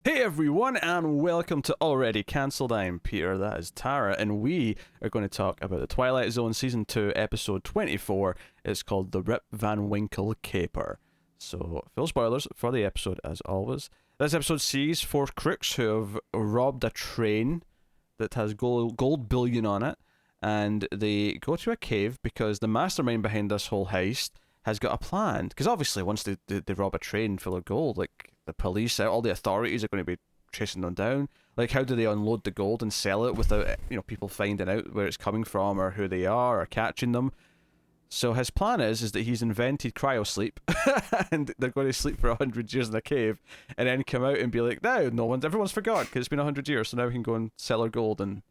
Hey everyone, and welcome to Already Cancelled. I'm Peter, that is Tara, and we are going to talk about the Twilight Zone Season 2, Episode 24. It's called The Rip Van Winkle Caper. So, full spoilers for the episode, as always. This episode sees four crooks who have robbed a train that has gold bullion on it, and they go to a cave because the mastermind behind this whole heist has got a plan. Because obviously, once they rob a train full of gold, like, the police, all the authorities are going to be chasing them down. Like, how do they unload the gold and sell it without, people finding out where it's coming from or who they are or catching them? So his plan is that he's invented cryosleep, and they're going to sleep for 100 years in a cave, and then come out and be like, no, everyone's forgot because it's been 100 years, so now we can go and sell our gold and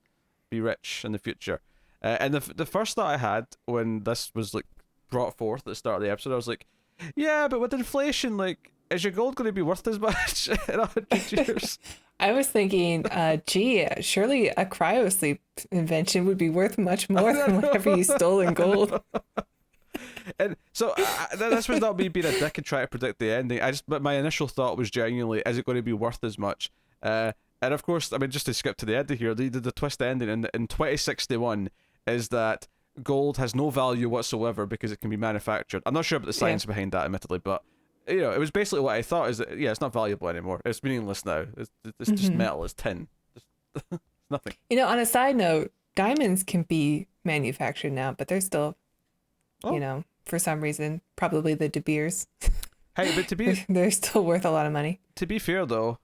be rich in the future. And the first thought I had when this was like brought forth at the start of the episode, I was like, yeah, but with inflation, like, is your gold going to be worth as much in 100 years? I was thinking, surely a cryosleep invention would be worth much more than whatever you stole in gold. And so this was not me being a dick and trying to predict the ending. But my initial thought was genuinely, is it going to be worth as much? And of course, I mean, just to skip to the end of here, the twist ending in 2061 is that gold has no value whatsoever because it can be manufactured. I'm not sure about the science behind that, admittedly, but it was basically what I thought, is that, it's not valuable anymore. It's meaningless now. It's just metal. It's tin. It's nothing. On a side note, diamonds can be manufactured now, but they're still, for some reason, probably the De Beers. Hey, but they're still worth a lot of money. To be fair, though,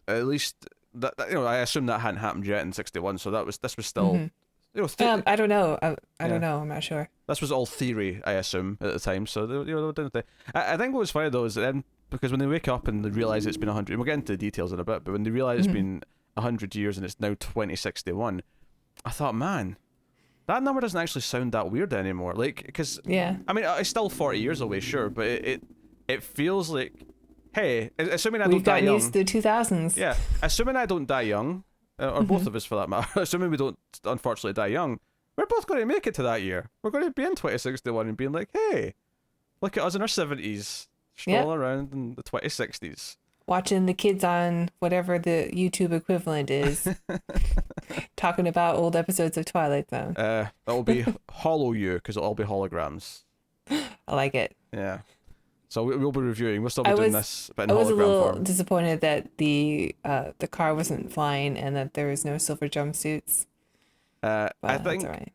at least that I assume that hadn't happened yet in 61, so this was still. I don't know. I don't know. I'm not sure. This was all theory, I assume, at the time. So I think what was funny though is that then, because when they wake up and they realize it's been 100, we'll get into the details in a bit. But when they realize it's been 100 years and it's now 2061, I thought, man, that number doesn't actually sound that weird anymore. Like, because I mean, it's still 40 years away, sure, but it feels like, hey, assuming I don't die young. We've got used to the 2000s. Yeah, assuming I don't die young. Or both of us for that matter, assuming we don't unfortunately die young, we're both going to make it to that year. We're going to be in 2061 and being like, hey, look at us in our 70s, strolling around in the 2060s. Watching the kids on whatever the YouTube equivalent is, talking about old episodes of Twilight Zone. That'll be Hollow You, because it'll all be holograms. I like it. Yeah. So we'll be reviewing. We'll still be doing this, but in hologram form. I was a little disappointed that the car wasn't flying and that there was no silver jumpsuits. I think that's all right.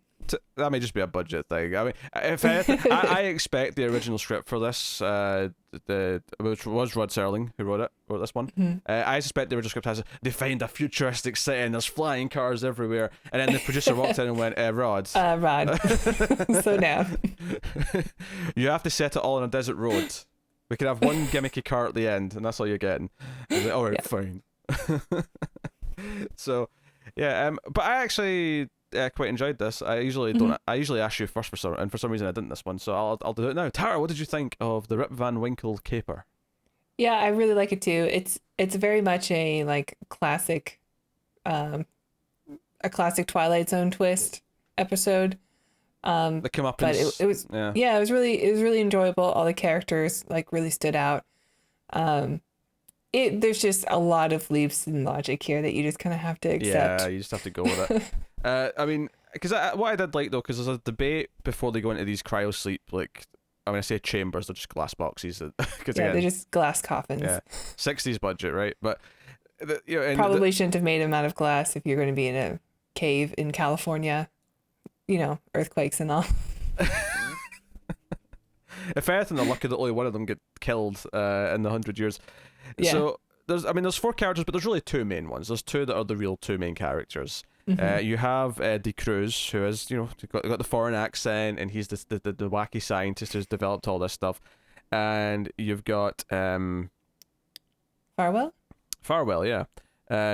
That may just be a budget thing. I mean, if anything, I expect the original script for this, which was Rod Serling who wrote this one. I suspect the original script has they find a futuristic city and there's flying cars everywhere, and then the producer walked in and went, Rod. Rod. So now. You have to set it all on a desert road. We can have one gimmicky car at the end, and that's all you're getting. Like, all right, fine. So, yeah, but I actually quite enjoyed this. I usually don't. I usually ask you first for some reason I didn't this one, so I'll do it now. Tara, what did you think of the Rip Van Winkle caper? Yeah, I really like it too. It's very much a classic, a classic Twilight Zone twist episode. The comeuppance, but it was it was really enjoyable. All the characters really stood out. There's just a lot of leaps in logic here that you just kind of have to accept. Yeah, you just have to go with it. I mean, because what I did like though, because there's a debate before they go into these cryosleep, I say chambers, they're just glass boxes. They're just glass coffins. Yeah, 60s budget, right? But probably shouldn't have made them out of glass if you're going to be in a cave in California. Earthquakes and all. If anything, they're lucky that only one of them get killed in the 100 years. Yeah. So there's four characters, but there's really two main ones. There's two that are the real two main characters. You have De Cruz, who is got the foreign accent, and he's the wacky scientist who's developed all this stuff. And you've got Farwell, yeah,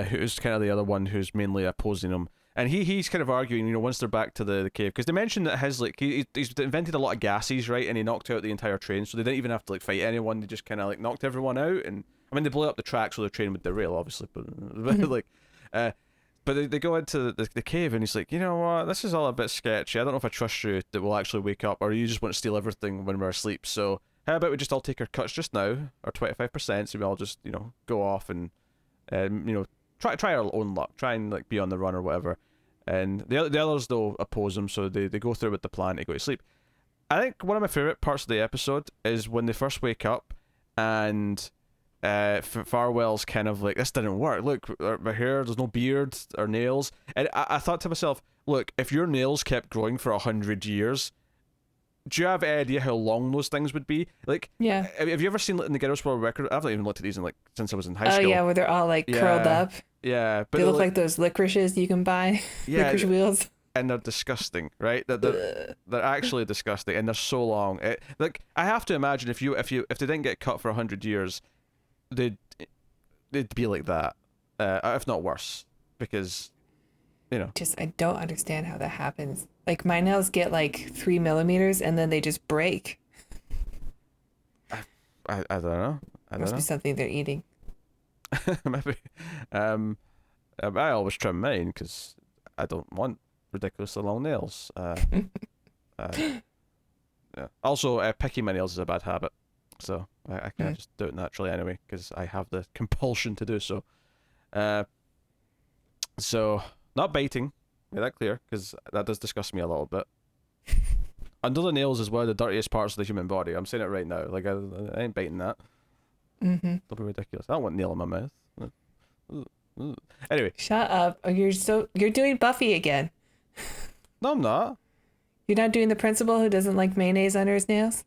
who's kind of the other one who's mainly opposing him. And he's kind of arguing, once they're back to the cave, because they mentioned that his he's invented a lot of gases, right? And he knocked out the entire train, so they didn't even have to fight anyone. They just kind of knocked everyone out. And I mean, they blew up the track so the train would derail, obviously, but but they go into the cave, and he's like, you know what, this is all a bit sketchy. I don't know if I trust you that we'll actually wake up, or you just want to steal everything when we're asleep. So how about we just all take our cuts just now, or 25%, so we all just go off and and try our own luck, try and like be on the run or whatever. And the others though oppose them, so they go through with the plan to go to sleep. I think one of my favorite parts of the episode is when they first wake up, and Farwell's kind of like, this didn't work. Look, my hair, there's no beard or nails. And I thought to myself, look, if your nails kept growing for 100 years, do you have any idea how long those things would be? Like, Yeah. Have you ever seen in the Guinness World Record? I've not even looked at these since I was in high Oh school. yeah, where they're all like curled up. Yeah, but They look like those licorices you can buy. Yeah, licorice wheels. And they're disgusting, right? They're actually disgusting, and they're so long. Like, I have to imagine if they didn't get cut for 100 years, they'd be like that, if not worse, because Just I don't understand how that happens. Like my nails get like 3 millimeters and then they just break. I don't know. Must be something they're eating. Maybe. I always trim mine because I don't want ridiculously long nails. Yeah. Also, picking my nails is a bad habit, so I can't just do it naturally anyway because I have the compulsion to do so. So not biting, make that clear, because that does disgust me a little bit. Under the nails is one of the dirtiest parts of the human body. I'm saying it right now. Like I ain't biting that. Don't be ridiculous. I don't want nail in my mouth. Anyway. Shut up. Oh, you're doing Buffy again. No, I'm not. You're not doing the principal who doesn't like mayonnaise under his nails?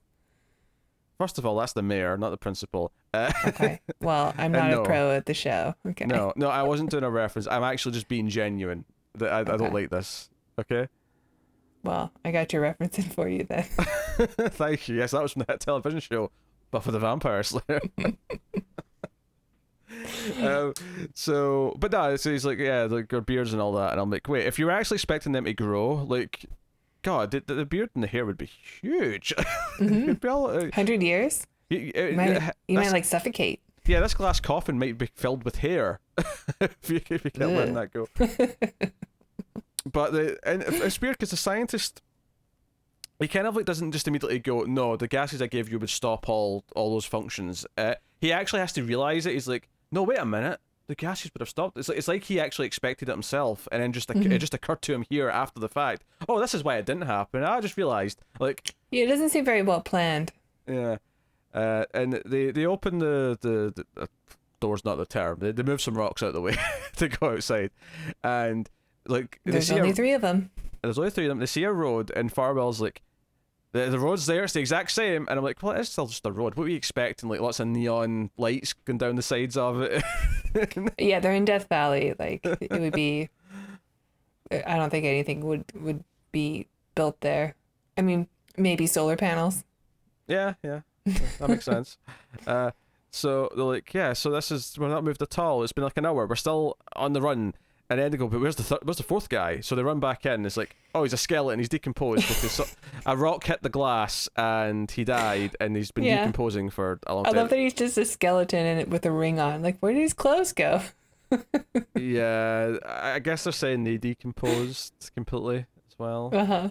First of all, that's the mayor, not the principal. Okay. Well, I'm not a pro at the show. Okay. No, I wasn't doing a reference. I'm actually just being genuine. That I don't like this. Okay? Well, I got your reference in for you then. Thank you. Yes, that was from that television show, Buffy the Vampire Slayer. So he's like, yeah, like their beards and all that, and I'm like, wait, if you were actually expecting them to grow, like, God, the beard and the hair would be huge. It'd be all, 100 years? You might like suffocate. Yeah, this glass coffin might be filled with hair if you kept letting that go. But it's weird because the scientist, he kind of like doesn't just immediately go, no, the gases I gave you would stop all those functions. He actually has to realize it. He's like, no, wait a minute, the gases would have stopped. It's like he actually expected it himself, and then it just occurred to him here after the fact. Oh, this is why it didn't happen. I just realized, like, yeah, it doesn't seem very well planned. Yeah, and they open the door's not the term. They move some rocks out of the way to go outside, and like there's only 3 of them. There's only 3 of them. They see a road, and Farwell's like, the road's there, it's the exact same, and I'm like, well, it's still just a road. What were you expecting? Like lots of neon lights going down the sides of it. Yeah, they're in Death Valley. Like it would be. I don't think anything would be built there. I mean, maybe solar panels. Yeah, that makes sense. So they're like, yeah, so we're not moved at all. It's been like an hour. We're still on the run. And then they go, but where's the 4th guy? So they run back in. It's like, oh, he's a skeleton. He's decomposed because a rock hit the glass and he died, and he's been decomposing for a long time. I love that he's just a skeleton and with a ring on. Like, where did his clothes go? Yeah, I guess they're saying they decomposed completely as well. Yeah.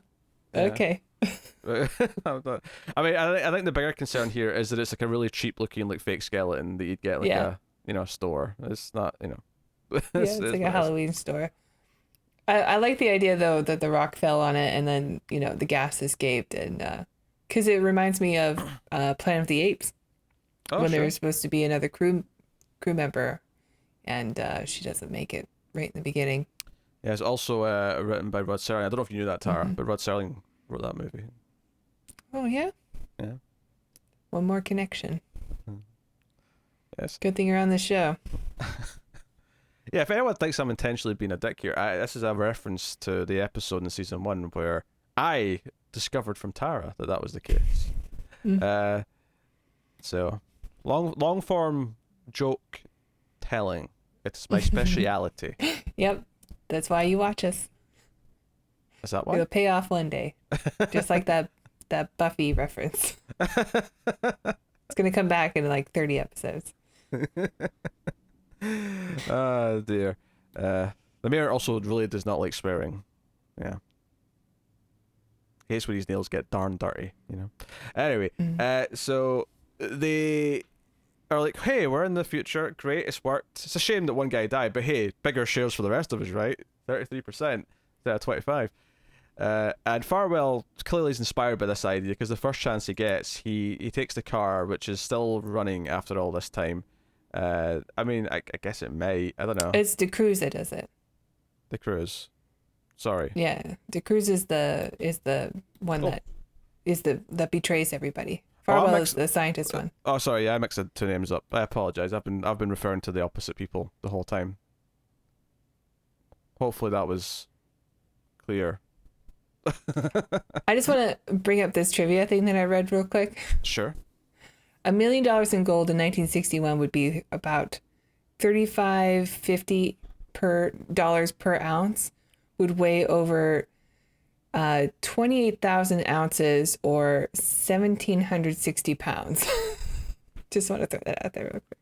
Okay. I mean, I think the bigger concern here is that it's like a really cheap looking like fake skeleton that you'd get like a store. It's not, it's like a Halloween store. I like the idea though that the rock fell on it and then the gas escaped, and because it reminds me of Planet of the Apes when there was supposed to be another crew member, and she doesn't make it right in the beginning. Yeah, it's also written by Rod Serling. I don't know if you knew that, Tara, but Rod Serling wrote that movie. Oh yeah. Yeah. One more connection. Yes. Good thing you're on the show. Yeah, if anyone thinks I'm intentionally being a dick here, this is a reference to the episode in season 1 where I discovered from Tara that was the case. So, long form joke telling. It's my speciality. Yep, that's why you watch us. Is that why? It'll pay off one day, just like that Buffy reference. It's gonna come back in like 30 episodes. Oh dear. The mayor also really does not like swearing. Yeah. Hates when his nails get darn dirty, Anyway, so they are like, hey, we're in the future. Great, it's worked. It's a shame that one guy died, but hey, bigger shares for the rest of us, right? 33% instead of 25%. And Farwell clearly is inspired by this idea because the first chance he gets, he takes the car, which is still running after all this time. I mean, I guess it may. I don't know. It's De Cruz that does it. The Cruz. Sorry. Yeah, De Cruz is the one that betrays everybody. Farwell is the scientist one. Oh, sorry. Yeah, I mixed the two names up. I apologize. I've been referring to the opposite people the whole time. Hopefully that was clear. I just want to bring up this trivia thing that I read real quick. Sure. $1 million in gold in 1961 would be about $35.50 per ounce. Would weigh over 28,000 ounces or 1,760 pounds. Just want to throw that out there real quick.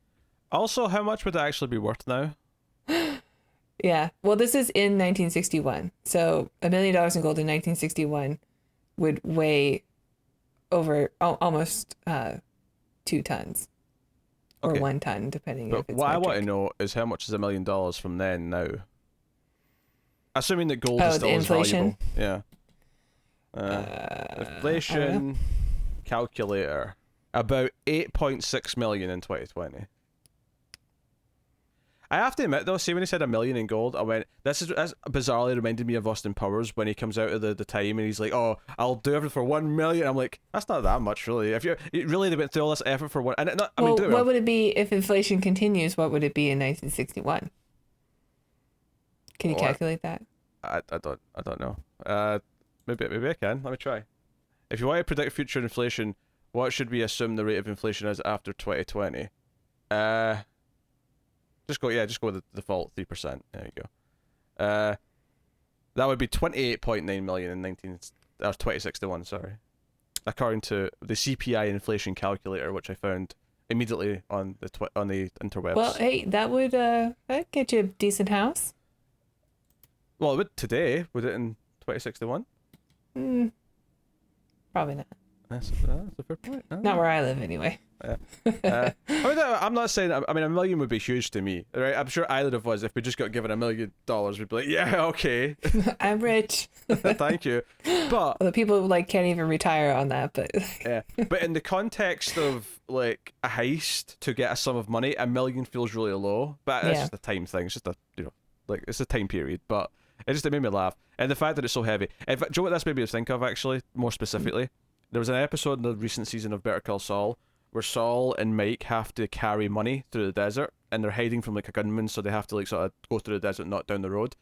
Also, how much would it actually be worth now? Yeah. Well, this is in 1961. So $1 million in gold in 1961 would weigh over almost 2 tons. Or 1 ton, depending but if it's what metric. I want to know is how much is $1 million from then now? Assuming that gold is still as valuable. Yeah. Inflation calculator. About 8.6 million in 2020. I have to admit though, see when he said $1 million in gold, I went, that's bizarrely reminded me of Austin Powers when he comes out of the time and he's like, oh, I'll do everything for 1 million. I'm like, that's not that much really. If they went through all this effort for one, and what would it be if inflation continues? What would it be in 1961? Can you calculate that? I don't know. Maybe I can. Let me try. If you want to predict future inflation, what should we assume the rate of inflation is after 2020? Just go with the default 3%. There you go. That would be 28.9 million in 2061. Sorry, according to the CPI inflation calculator, which I found immediately on the interwebs. Well, hey, that would that'd get you a decent house. Well, it would today. Would it in 2061? Probably not. That's a fair point. Not where I live, anyway. I'm not saying. I mean, $1 million would be huge to me, right? I'm sure either of us, if we just got given $1 million, we'd be like, yeah, okay. I'm rich. Thank you. But the people can't even retire on that. But yeah, but in the context of like a heist to get a sum of money, $1 million feels really low. But it's just a time thing. It's just it's a time period. But it made me laugh, and the fact that it's so heavy. Do you know what this made me think of actually? More specifically, there was an episode in the recent season of Better Call Saul where Saul and Mike have to carry money through the desert, and they're hiding from a gunman, so they have to sort of go through the desert, not down the road.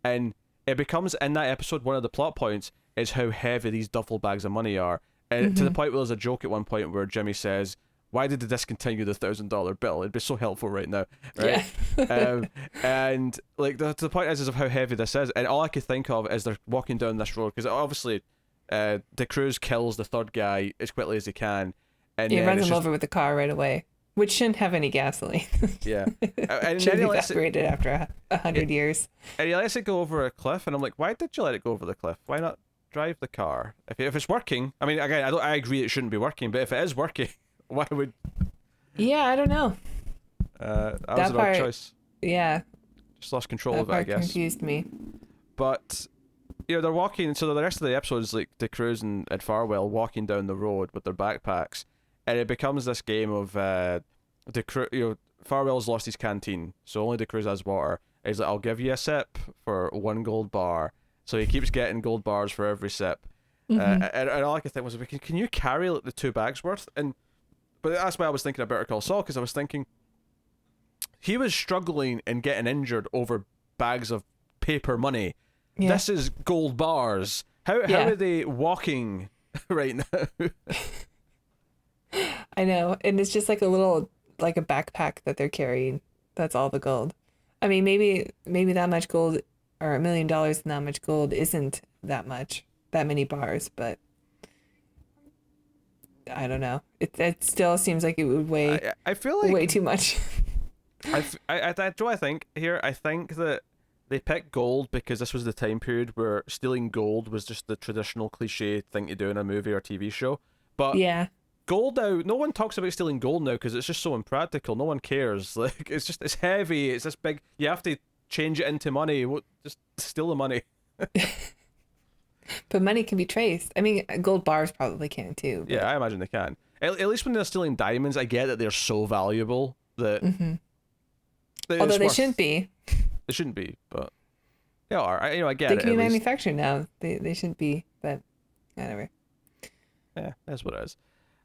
And it becomes, in that episode, one of the plot points is how heavy these duffel bags of money are, and to the point where there's a joke at one point where Jimmy says, "Why did they discontinue the $1,000 bill? It'd be so helpful right now." Right? Yeah. And the point is of how heavy this is, and all I could think of is they're walking down this road because obviously, De Cruz kills the third guy as quickly as he can. And he runs him over with the car right away, which shouldn't have any gasoline. Yeah. And should be evaporated after 100 years. And he lets it go over a cliff, and I'm like, why did you let it go over the cliff? Why not drive the car? If it's working, I mean, again, I agree it shouldn't be working, but if it is working, why would... Yeah, I don't know. That was an odd choice. Yeah. Just lost control of it, I guess. Confused me. But... they're walking, so the rest of the episode is like De Cruz and Farwell walking down the road with their backpacks, and it becomes this game of Farwell's lost his canteen, so only De Cruz has water. He's like, I'll give you a sip for 1 gold bar. So he keeps getting gold bars for every sip. And all I could think was, can you carry the 2 bags worth? But that's why I was thinking of Better Call Saul, because I was thinking he was struggling and getting injured over bags of paper money. Yeah. This is gold bars. How are they walking right now? I know, and it's just like a backpack that they're carrying. That's all the gold. I mean, maybe that much gold, or $1 million and that much gold isn't that many bars, but I don't know. It still seems like it would weigh. I feel like way too much. I think here. I think that they picked gold because this was the time period where stealing gold was just the traditional cliche thing to do in a movie or TV show. But yeah, gold now. No one talks about stealing gold now because it's just so impractical. No one cares. Like it's heavy. It's this big. You have to change it into money. Just steal the money. But money can be traced. I mean, gold bars probably can too. But... Yeah, I imagine they can. At least when they're stealing diamonds, I get that they're so valuable that. Although they shouldn't be. They shouldn't be, but they are. I get it. They can be manufactured now. They shouldn't be, but whatever. Yeah, that's what it is.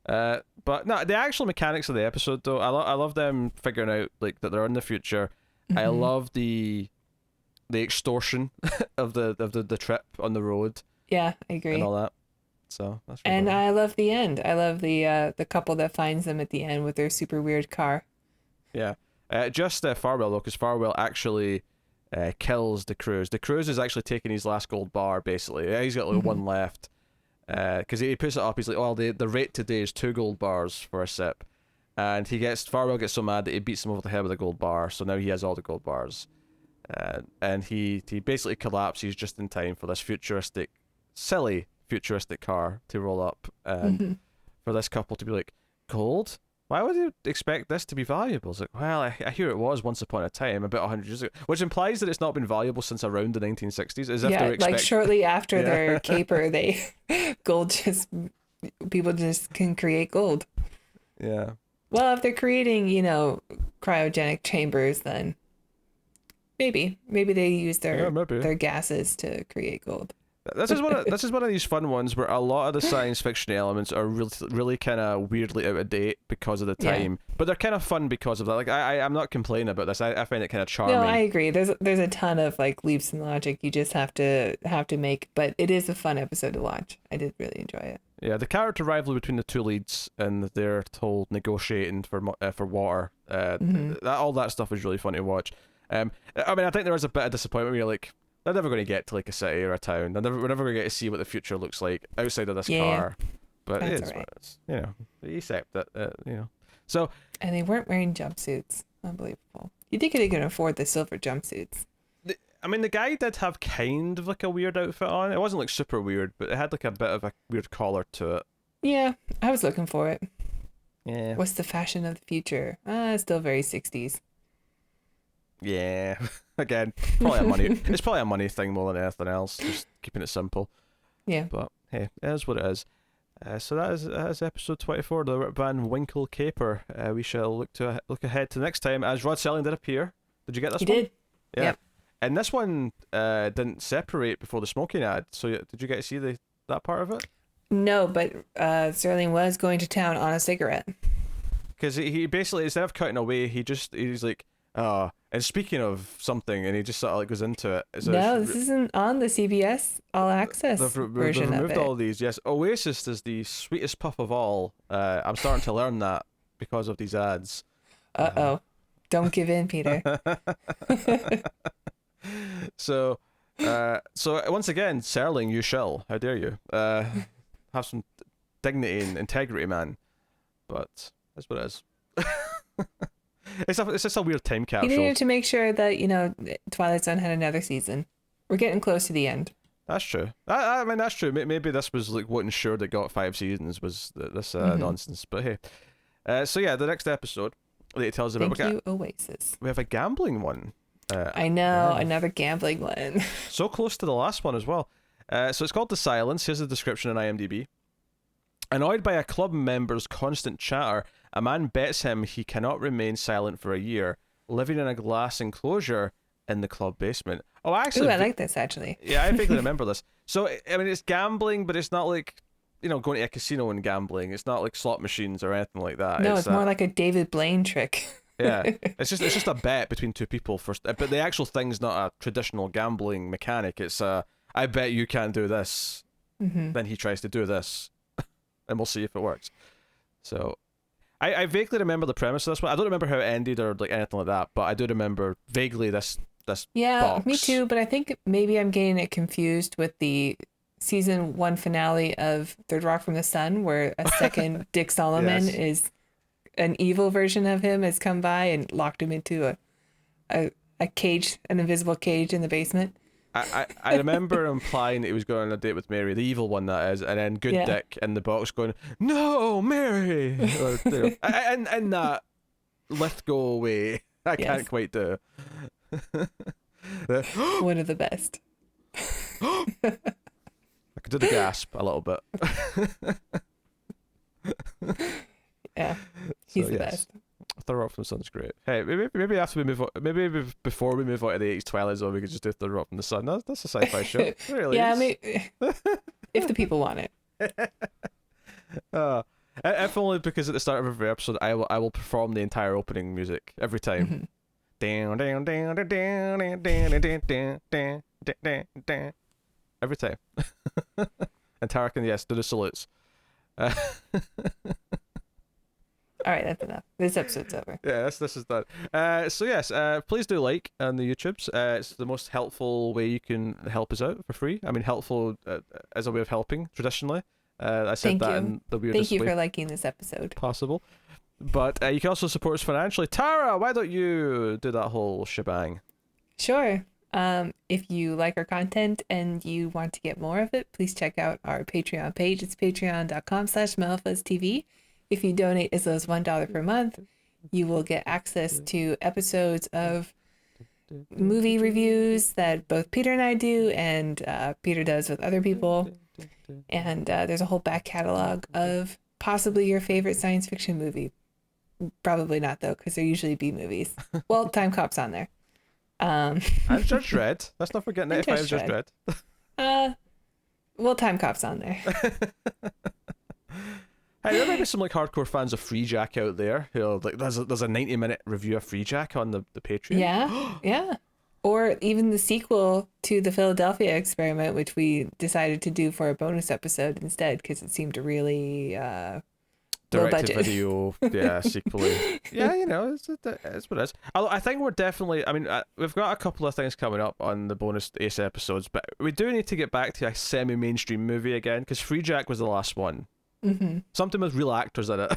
But no, the actual mechanics of the episode though, I love them figuring out like that they're in the future. I love the extortion of the trip on the road. Yeah, I agree. And all that. So that's really and cool. I love the end. I love the couple that finds them at the end with their super weird car. Yeah. Just Farwell though, because Farwell actually kills the Cruz. The Cruz is actually taking his last gold bar basically. He's got like one left. Because he puts it up, he's like, "Oh, the rate today is 2 gold bars for a sip," and Farwell gets so mad that he beats him over the head with a gold bar. So now he has all the gold bars, and he basically collapses just in time for this silly futuristic car to roll up, and for this couple to be like, "Gold? Why would you expect this to be valuable?" It's like, well, I hear it was once upon a time, about 100 years ago, which implies that it's not been valuable since around the 1960s. As if they're like shortly after their caper, people just can create gold. Yeah. Well, if they're creating, cryogenic chambers, then maybe they use their gases to create gold. This is one of these fun ones where a lot of the science fiction elements are really, really kind of weirdly out of date because of the time, but they're kind of fun because of that. Like I'm not complaining about this. I find it kind of charming. No, I agree. There's a ton of like leaps in logic you just have to make, but it is a fun episode to watch. I did really enjoy it. Yeah, the character rivalry between the two leads and their whole negotiating for water, all that stuff is really fun to watch. I mean, I think there was a bit of disappointment where you're like, they're never going to get to like a city or a town. We're never going to get to see what the future looks like outside of this car. But it is what it is. You accept that. So. And they weren't wearing jumpsuits. Unbelievable. You think they could afford the silver jumpsuits? The guy did have kind of like a weird outfit on. It wasn't like super weird, but it had like a bit of a weird collar to it. Yeah, I was looking for it. Yeah. What's the fashion of the future? It's still very 60s. Yeah. Again, it's probably a money thing more than anything else. Just keeping it simple. Yeah. But hey, it is what it is. So that is episode 24, the Rip Van Winkle caper. We shall look ahead to next time as Rod Serling did appear. Did you get this one? He did. Yeah. Yep. And this one didn't separate before the smoking ad. So did you get to see that part of it? No, but Serling was going to town on a cigarette. Because he basically, instead of cutting away, he's like, and speaking of something, and he just sort of like goes into it. No, this isn't on the CBS All Access version of it. They've removed all these. Yes, Oasis is the sweetest puff of all. I'm starting to learn that because of these ads. Don't give in, Peter. So once again, Serling, you shall. How dare you? Have some dignity and integrity, man. But that's what it is. It's just a weird time capsule. He needed to make sure that, Twilight Zone had another season. We're getting close to the end. That's true. I mean, that's true. Maybe this was like what ensured it got 5 seasons was this nonsense. But hey. So yeah, the next episode that it tells about... Thank you, Oasis. We have a gambling one. I know, another gambling one. So close to the last one as well. So it's called The Silence. Here's the description on IMDb. Annoyed by a club member's constant chatter, a man bets him he cannot remain silent for a year, living in a glass enclosure in the club basement. Oh, actually... Ooh, I like this, actually. Yeah, I vaguely remember this. So, I mean, it's gambling, but it's not like, going to a casino and gambling. It's not like slot machines or anything like that. No, it's more like a David Blaine trick. Yeah, it's just a bet between two people first. But the actual thing's not a traditional gambling mechanic. It's I bet you can't do this. Mm-hmm. Then he tries to do this, and we'll see if it works. So, I vaguely remember the premise of this one. I don't remember how it ended or like anything like that, but I do remember vaguely this. Yeah, box. Me too. But I think maybe I'm getting it confused with the season 1 finale of Third Rock from the Sun, where a second Dick Solomon is an evil version of him has come by and locked him into a cage, an invisible cage in the basement. I remember implying that he was going on a date with Mary, the evil one that is, and then Good Dick in the box going, "No, Mary," and that Lithgow way. I can't quite do. One of the best. I could do the gasp a little bit. Yeah, he's the best. Third Rock from the Sun's great. Hey, maybe after we move on, maybe before we move on to the 80s Twilight Zone, we could just do Third Rock from the Sun. That's a sci-fi show. It really yeah, is. maybe, if the people want it. If only because at the start of every episode, I will perform the entire opening music every time. Down, down, down, down, down, down, down, down, down, down, down. Every time. And Tara can, yes, do the salutes. All right, that's enough. This episode's over. Yeah, this is done. So yes, please do like on the YouTubes. It's the most helpful way you can help us out for free. I mean, helpful as a way of helping traditionally. I said that in the weirdest Thank you way for liking this episode. possible. But you can also support us financially. Tara, why don't you do that whole shebang? Sure. If you like our content and you want to get more of it, please check out our Patreon page. It's patreon.com/MelFuzzTV. If you donate as low as $1 per month, you will get access to episodes of movie reviews that both Peter and I do, and Peter does with other people. And there's a whole back catalog of possibly your favorite science fiction movie. Probably not, though, because they're usually B movies. Well, Time Cop's on there. And Judge Dredd. Let's not forget 95 Judge Dredd. Well, Time Cop's on there. Hey, there might be some like hardcore fans of Free Jack out there who are, like there's a 90-minute review of Free Jack on the Patreon. Yeah. Or even the sequel to the Philadelphia Experiment, which we decided to do for a bonus episode instead because it seemed really low budget. Video, sequel. Yeah, it's what it is. I think we're definitely. I mean, we've got a couple of things coming up on the bonus Ace episodes, but we do need to get back to a semi-mainstream movie again because Free Jack was the last one. Mm-hmm. Something with real actors in it,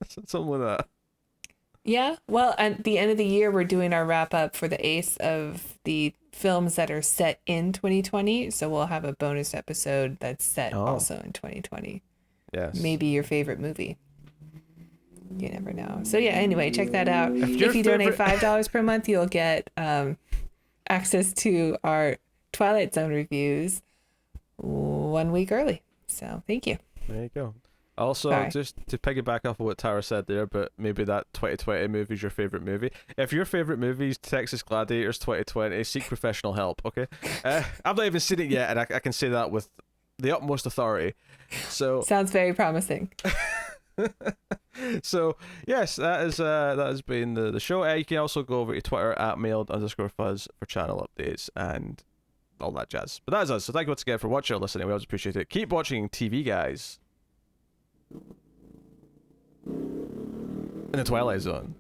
something like that. Yeah, well, at the end of the year, we're doing our wrap up for the Ace of the films that are set in 2020. So we'll have a bonus episode that's set also in 2020. Yes. Maybe your favorite movie. You never know. So yeah, anyway, check that out. If you donate $5 per month, you'll get access to our Twilight Zone reviews 1 week early. So thank you. There you go. Also, just to piggyback off of what Tara said there, but maybe that 2020 movie is your favorite movie. If your favorite movie is Texas Gladiators 2020, seek professional help, okay? I've not even seen it yet, and I can say that with the utmost authority. So sounds very promising. So yes, that has been the show. You can also go over to Twitter @mailed_fuzz for channel updates and all that jazz. But that is us. So thank you once again for watching or listening. We always appreciate it. Keep watching TV, guys. In the Twilight Zone.